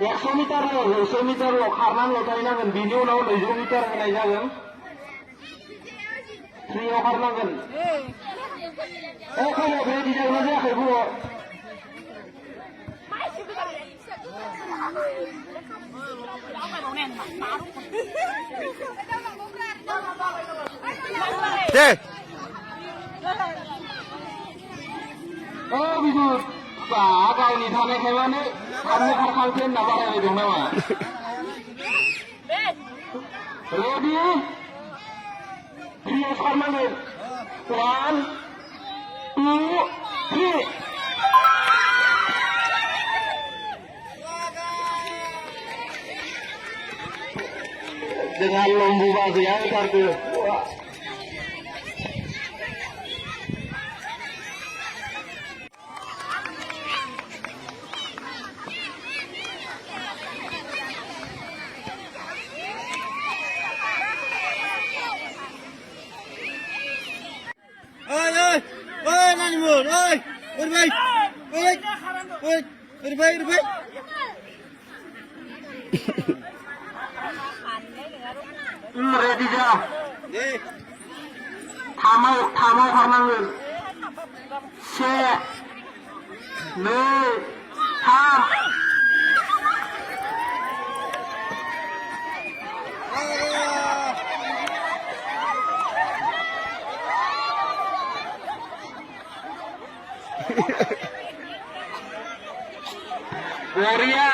100 मिटारल' खारनानैल' थाहैनांगोन बिनि उनाव 200 मिटार होनाय जागोन 3 खारनांगोन खबर रेडि जागोन ना जायाखै खबर deh बिदु गावनि थानायखाय माने खारनो खारखांसै होनना बारायनाय दं नामा रेडि 3 खारनांगोन 1 2 3 dengan lombu bazi yang kartu oi nani mur oi urbai ready जा थामाव खारनांगोन 1 2 3 Gloria